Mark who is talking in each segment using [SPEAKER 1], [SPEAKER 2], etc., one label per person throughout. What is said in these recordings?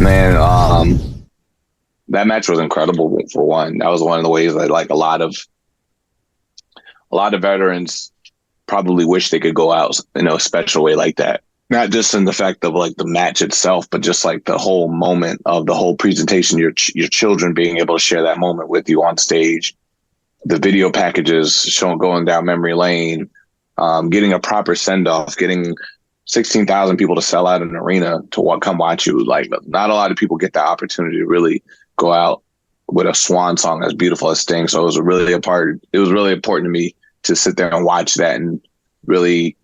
[SPEAKER 1] Man, that match was incredible for one. That was one of the ways that like a lot of veterans probably wish they could go out in a special way like that. Not just in the fact of like the match itself, but just like the whole moment of the whole presentation. Your children being able to share that moment with you on stage, the video packages showing going down memory lane, getting a proper send off, getting 16,000 people to sell out an arena to come watch you. Like, not a lot of people get that opportunity to really go out with a swan song as beautiful as Sting. So it was really important to me to sit there and watch that and really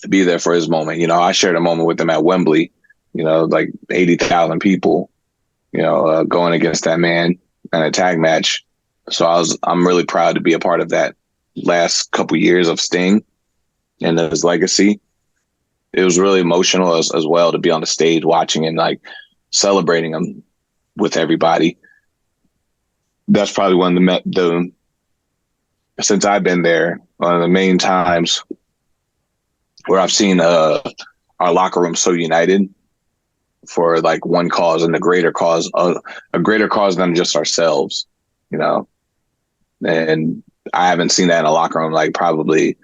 [SPEAKER 1] be there for his moment. I shared a moment with him at Wembley, like 80,000 people, going against that man in a tag match. So I'm really proud to be a part of that last couple years of Sting and his legacy. It was really emotional as well to be on the stage watching and like celebrating him with everybody. That's probably one of the since I've been there, one of the main times where I've seen our locker room so united for like one cause and a greater cause than just ourselves, and I haven't seen that in a locker room like probably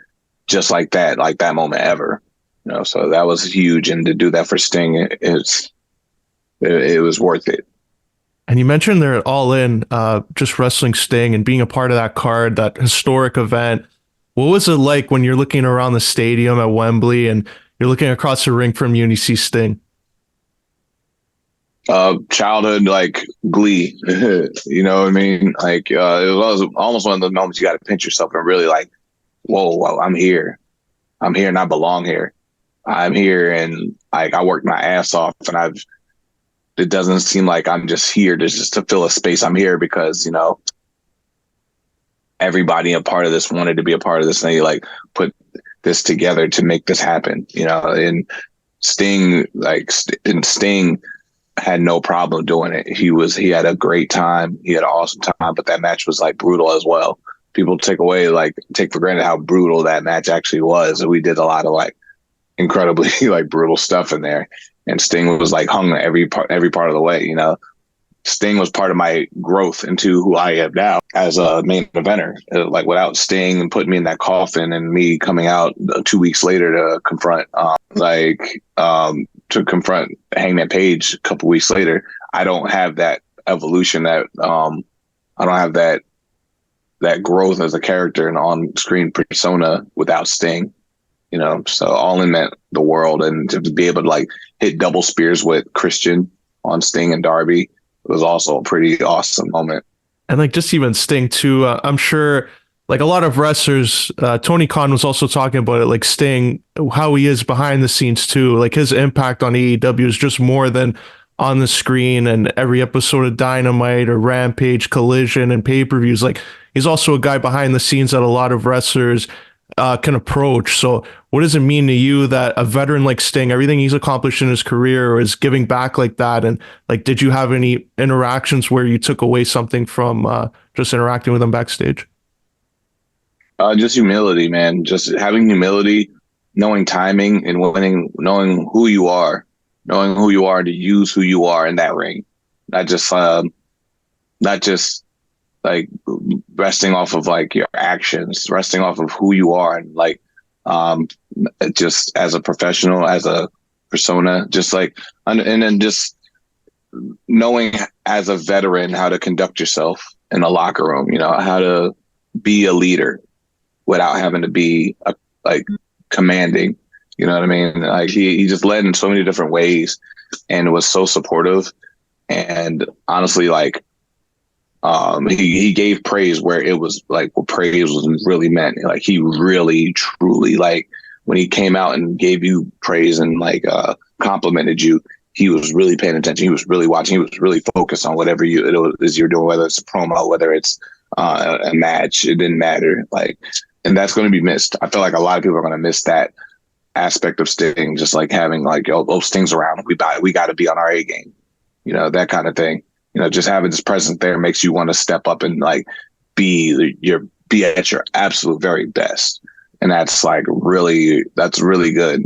[SPEAKER 1] just like that moment ever, so that was huge. And to do that for Sting, it was worth it.
[SPEAKER 2] And you mentioned they're all in, just wrestling Sting and being a part of that card, that historic event. What was it like when you're looking around the stadium at Wembley and you're looking across the ring from you and you see Sting?
[SPEAKER 1] Childhood, like glee, you know what I mean? Like, it was almost one of the moments you got to pinch yourself and really like, whoa, I'm here and I belong here. I'm here and like I worked my ass off and it doesn't seem like I'm just here just to fill a space. I'm here because, everybody a part of this wanted to be a part of this and they like put this together to make this happen, and Sting had no problem doing it. He had a great time. He had an awesome time, but that match was like brutal as well. People take for granted how brutal that match actually was. We did a lot of like incredibly like brutal stuff in there. And Sting was like hung every part of the way, Sting was part of my growth into who I am now as a main eventer. Like without Sting and putting me in that coffin and me coming out 2 weeks later to confront Hangman Page a couple weeks later, I don't have that evolution I don't have that growth as a character and on-screen persona without Sting. So All In meant the world, and to be able to like hit double spears with Christian on Sting and Darby was also a pretty awesome moment.
[SPEAKER 2] And like just even Sting too, I'm sure like a lot of wrestlers, Tony Khan was also talking about it, like Sting, how he is behind the scenes too. Like his impact on AEW is just more than on the screen and every episode of Dynamite or Rampage, Collision, and pay-per-views. Like he's also a guy behind the scenes that a lot of wrestlers can approach. So what does it mean to you that a veteran like Sting, everything he's accomplished in his career is giving back like that? And like, did you have any interactions where you took away something from just interacting with him backstage?
[SPEAKER 1] Just humility, man. Just having humility, knowing timing and knowing who you are to use who you are in that ring. Not just like resting off of like your actions, resting off of who you are, and like just as a professional, as a persona, just like and then just knowing as a veteran how to conduct yourself in a locker room, how to be a leader without having to be like commanding, you know what I mean? Like he just led in so many different ways and was so supportive. And honestly, like he gave praise where it was like what praise was really meant. Like he really truly, like when he came out and gave you praise and like complimented you, he was really paying attention. He was really watching. He was really focused on whatever it is you're doing, whether it's a promo, whether it's a match. It didn't matter. Like, and that's going to be missed. I feel like a lot of people are going to miss that aspect of Sting, just like having like, oh, Sting's around. We got to be on our A game, that kind of thing. Just having this presence there makes you want to step up and like be at your absolute very best. And that's really good,